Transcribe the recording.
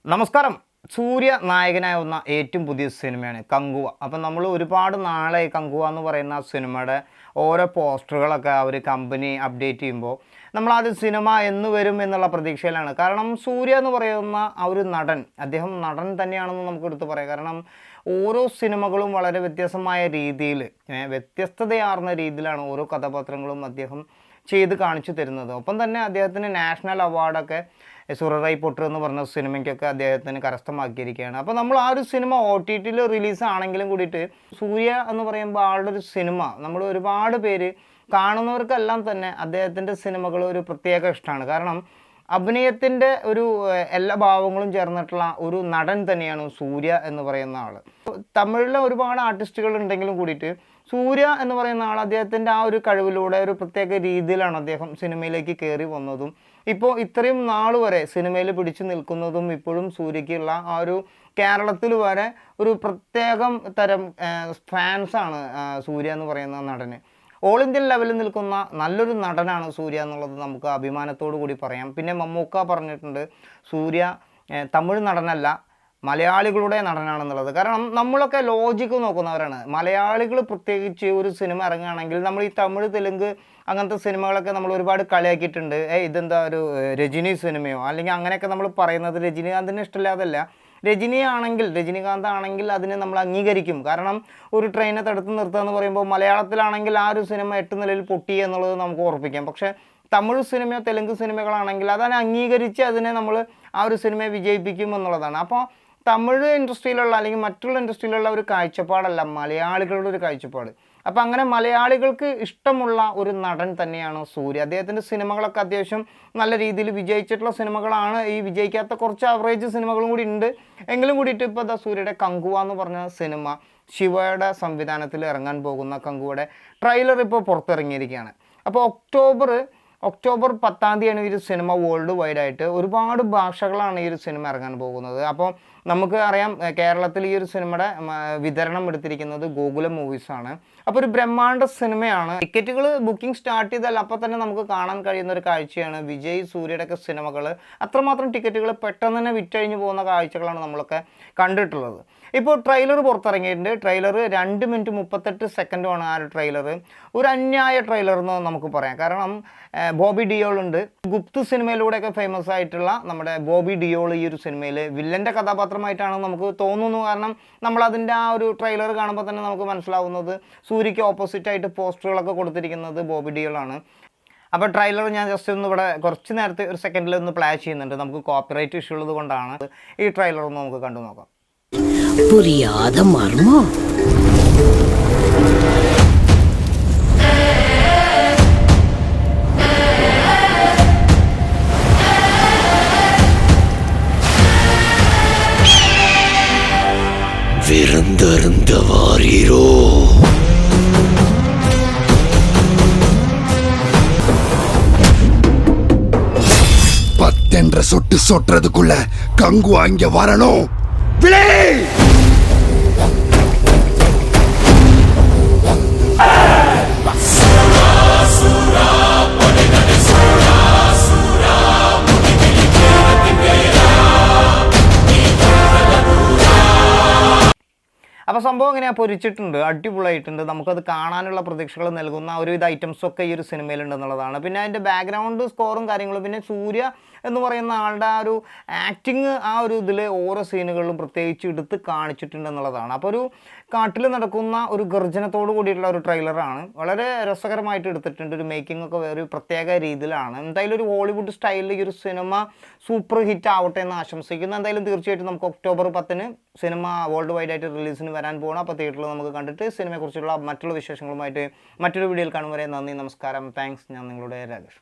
നമസ്കാരം. സൂര്യ നായകനായ വന്ന ഏറ്റവും പുതിയ സിനിമയാണ് കങ്കുവ. അപ്പം നമ്മൾ ഒരുപാട് നാളെ കങ്കുവ എന്ന് പറയുന്ന സിനിമയുടെ ഓരോ പോസ്റ്ററുകളൊക്കെ അവർ കമ്പനി അപ്ഡേറ്റ് ചെയ്യുമ്പോൾ നമ്മളാദ്യം സിനിമ എന്ന് വരും എന്നുള്ള പ്രതീക്ഷയിലാണ്. കാരണം സൂര്യ എന്ന് പറയുന്ന ആ ഒരു നടൻ, അദ്ദേഹം നടൻ തന്നെയാണെന്ന് നമുക്ക് എടുത്ത് പറയാം. കാരണം ഓരോ സിനിമകളും വളരെ വ്യത്യസ്തമായ രീതിയിൽ, വ്യത്യസ്തതയാർന്ന രീതിയിലാണ് ഓരോ കഥാപാത്രങ്ങളും അദ്ദേഹം ചെയ്ത് കാണിച്ചു തരുന്നത്. ഒപ്പം തന്നെ അദ്ദേഹത്തിന് നാഷണൽ അവാർഡൊക്കെ സുററൈ പൊട്ടർ എന്ന് പറഞ്ഞ സിനിമയ്ക്കൊക്കെ അദ്ദേഹത്തിന് കരസ്ഥമാക്കിയിരിക്കുകയാണ്. അപ്പോൾ നമ്മൾ ആ ഒരു സിനിമ OTTയിൽ റിലീസാണെങ്കിലും കൂടിയിട്ട് സൂര്യ എന്ന് പറയുമ്പോൾ ആളുടെ ഒരു സിനിമ നമ്മൾ ഒരുപാട് പേര് കാണുന്നവർക്കെല്ലാം തന്നെ അദ്ദേഹത്തിൻ്റെ സിനിമകൾ ഒരു പ്രത്യേക ഇഷ്ടമാണ്. കാരണം അഭിനയത്തിൻ്റെ ഒരു എല്ലാ ഭാവങ്ങളും ചേർന്നിട്ടുള്ള ഒരു നടൻ തന്നെയാണ് സൂര്യ എന്ന് പറയുന്ന ആൾ. തമിഴിലെ ഒരുപാട് ആർട്ടിസ്റ്റുകൾ ഉണ്ടെങ്കിലും കൂടിയിട്ട് സൂര്യ എന്ന് പറയുന്ന ആൾ അദ്ദേഹത്തിൻ്റെ ആ ഒരു കഴിവിലൂടെ ഒരു പ്രത്യേക രീതിയിലാണ് അദ്ദേഹം സിനിമയിലേക്ക് കയറി വന്നതും ഇപ്പോൾ ഇത്രയും നാൾ വരെ സിനിമയിൽ പിടിച്ചു നിൽക്കുന്നതും ഇപ്പോഴും സൂര്യക്കുള്ള ആ ഒരു കേരളത്തിൽ വരെ ഒരു പ്രത്യേകം തരം ഫാൻസാണ് സൂര്യ എന്ന് പറയുന്ന നടന്. ഓൾ ഇന്ത്യൻ ലെവലിൽ നിൽക്കുന്ന നല്ലൊരു നടനാണ് സൂര്യ എന്നുള്ളത് നമുക്ക് അഭിമാനത്തോടു കൂടി പറയാം. പിന്നെ മമ്മൂക്ക പറഞ്ഞിട്ടുണ്ട് സൂര്യ തമിഴ് നടനല്ല, മലയാളികളുടെ നടനാണെന്നുള്ളത്. കാരണം നമ്മളൊക്കെ ലോജിക്ക് നോക്കുന്നവരാണ്. മലയാളികൾ പ്രത്യേകിച്ച് ഒരു സിനിമ ഇറങ്ങുകയാണെങ്കിൽ നമ്മൾ ഈ തമിഴ്, തെലുങ്ക് അങ്ങനത്തെ സിനിമകളൊക്കെ നമ്മൾ ഒരുപാട് കളിയാക്കിയിട്ടുണ്ട്. ഇതെന്താ ഒരു രജനി സിനിമയോ അല്ലെങ്കിൽ അങ്ങനെയൊക്കെ നമ്മൾ പറയുന്നത് രജനീകാന്തിന് ഇഷ്ടമില്ലാതല്ല. രജനീകാന്ത് ആണെങ്കിൽ അതിനെ നമ്മൾ അംഗീകരിക്കും. കാരണം ഒരു ട്രെയിനെ തടുത്ത് നിർത്തുക എന്ന് പറയുമ്പോൾ മലയാളത്തിലാണെങ്കിൽ ആ ഒരു സിനിമ 8 നിലയിൽ പൊട്ടി എന്നുള്ളത് നമുക്ക് ഉറപ്പിക്കാം. പക്ഷേ തമിഴ് സിനിമയോ തെലുങ്ക് സിനിമകളാണെങ്കിൽ അതിനെ അംഗീകരിച്ച് അതിനെ നമ്മൾ ആ ഒരു സിനിമയെ വിജയിപ്പിക്കും എന്നുള്ളതാണ്. അപ്പോൾ തമിഴ് ഇൻഡസ്ട്രിയിലുള്ള അല്ലെങ്കിൽ മറ്റുള്ള ഇൻഡസ്ട്രിയിലുള്ള ഒരു കാഴ്ചപ്പാടല്ല മലയാളികളുടെ ഒരു കാഴ്ചപ്പാട്. അപ്പോൾ അങ്ങനെ മലയാളികൾക്ക് ഇഷ്ടമുള്ള ഒരു നടൻ തന്നെയാണ് സൂര്യ. അദ്ദേഹത്തിൻ്റെ സിനിമകളൊക്കെ അത്യാവശ്യം നല്ല രീതിയിൽ വിജയിച്ചിട്ടുള്ള സിനിമകളാണ്. ഈ വിജയിക്കാത്ത കുറച്ച് ആവറേജ് സിനിമകളും കൂടി ഉണ്ട്. എങ്കിലും കൂടിയിട്ട് ഇപ്പോൾ സൂര്യയുടെ കങ്കുവ എന്ന് പറഞ്ഞ സിനിമ, ശിവയുടെ സംവിധാനത്തിൽ ഇറങ്ങാൻ പോകുന്ന കങ്കുവയുടെ ട്രെയിലർ ഇപ്പോൾ പുറത്തിറങ്ങിയിരിക്കുകയാണ്. അപ്പോൾ ഒക്ടോബർ 10 ഈ ഒരു സിനിമ വേൾഡ് വൈഡായിട്ട് ഒരുപാട് ഭാഷകളാണ് ഈ ഒരു സിനിമ ഇറങ്ങാൻ പോകുന്നത്. അപ്പോൾ നമുക്ക് അറിയാം കേരളത്തിൽ ഈ ഒരു സിനിമയുടെ വിതരണം എടുത്തിരിക്കുന്നത് ഗോകുലം മൂവീസാണ്. അപ്പോൾ ഒരു ബ്രഹ്മാണ്ഡ സിനിമയാണ്. ടിക്കറ്റുകൾ ബുക്കിംഗ് സ്റ്റാർട്ട് ചെയ്താൽ അപ്പോൾ തന്നെ നമുക്ക് കാണാൻ കഴിയുന്ന ഒരു കാഴ്ചയാണ് വിജയ് സൂര്യയുടെയൊക്കെ സിനിമകൾ അത്രമാത്രം ടിക്കറ്റുകൾ പെട്ടെന്ന് തന്നെ വിറ്റഴിഞ്ഞു പോകുന്ന കാഴ്ചകളാണ് നമ്മളൊക്കെ കണ്ടിട്ടുള്ളത്. ഇപ്പോൾ ട്രെയിലർ പുറത്തിറങ്ങിയിട്ടുണ്ട്. ട്രെയിലർ 2 മിനിറ്റ് 38 സെക്കൻഡുമാണ് ആ ഒരു ട്രെയിലർ. ഒരു അന്യായ ട്രെയിലർ എന്ന് നമുക്ക് പറയാം. കാരണം ബോബി ഡിയോൾ ഉണ്ട്. ഗുപ്ത് സിനിമയിലൂടെയൊക്കെ ഫേമസ് ആയിട്ടുള്ള നമ്മുടെ ബോബി ഡിയോൾ ഈ ഒരു സിനിമയിൽ വില്ലൻ്റെ കഥാപാത്രമായിട്ടാണ് നമുക്ക് തോന്നുന്നു. കാരണം നമ്മളതിൻ്റെ ആ ഒരു ട്രെയിലർ കാണുമ്പോൾ തന്നെ നമുക്ക് മനസ്സിലാവുന്നത് സൂര്യയ്ക്ക് ഓപ്പോസിറ്റായിട്ട് പോസ്റ്ററുകളൊക്കെ കൊടുത്തിരിക്കുന്നത് ബോബി ഡിയോളാണ്. അപ്പോൾ ട്രെയിലർ ഞാൻ ജസ്റ്റ് ഒന്ന് ഇവിടെ കുറച്ച് നേരത്തെ ഒരു സെക്കൻഡിൽ ഒന്ന് പ്ലേ ചെയ്യുന്നുണ്ട്. നമുക്ക് കോപ്പിറൈറ്റ് ഇഷ്യൂ ഉള്ളത് കൊണ്ടാണ്. ഈ ട്രെയിലർ ഒന്ന് നമുക്ക് കണ്ടു നോക്കാം. புரியாத மர்மம். விருந்தருந்த வாரீரோ. பத்தென்ற சொட்டு சொட்டுறதுக்குள்ள கங்கு அங்க வரணும். விளை അപ്പോൾ സംഭവം ഇങ്ങനെ പൊരിച്ചിട്ടുണ്ട്, അടിപൊളിയായിട്ടുണ്ട്. നമുക്കത് കാണാനുള്ള പ്രതീക്ഷകൾ നൽകുന്ന ഒരുവിധ ഐറ്റംസൊക്കെ ഈ ഒരു സിനിമയിലുണ്ടെന്നുള്ളതാണ്. പിന്നെ അതിൻ്റെ ബാക്ക്ഗ്രൗണ്ട് സ്കോറും കാര്യങ്ങളും, പിന്നെ സൂര്യ എന്ന് പറയുന്ന ആളുടെ ആ ഒരു ആക്ടിങ് ആ ഒരു ഇതിൽ ഓരോ സീനുകളിലും പ്രത്യേകിച്ച് എടുത്ത് കാണിച്ചിട്ടുണ്ടെന്നുള്ളതാണ്. അപ്പോൾ ഒരു കാട്ടിൽ നടക്കുന്ന ഒരു ഗർജനത്തോട് കൂടിയിട്ടുള്ള ഒരു ട്രെയിലറാണ്. വളരെ രസകരമായിട്ട് എടുത്തിട്ടുണ്ട്. ഒരു മേക്കിംഗ് ഒക്കെ ഒരു പ്രത്യേക രീതിയിലാണ്. എന്തായാലും ഒരു ഹോളിവുഡ് സ്റ്റൈലിൽ ഈ ഒരു സിനിമ സൂപ്പർ ഹിറ്റ് ആവട്ടെ എന്ന് ആശംസിക്കുന്നു. എന്തായാലും തീർച്ചയായിട്ടും നമുക്ക് ഒക്ടോബർ 10 സിനിമ വേൾഡ് വൈഡായിട്ട് റിലീസിന് വരാൻ പോകണം. അപ്പോൾ തിയേറ്ററിൽ നമുക്ക് കണ്ടിട്ട് സിനിമയെക്കുറിച്ചുള്ള മറ്റുള്ള വിശേഷങ്ങളുമായിട്ട് മറ്റൊരു വീഡിയോയിൽ കാണും വരെ നന്ദി, നമസ്കാരം, താങ്ക്സ്. ഞാൻ നിങ്ങളുടെ രാജേഷ്.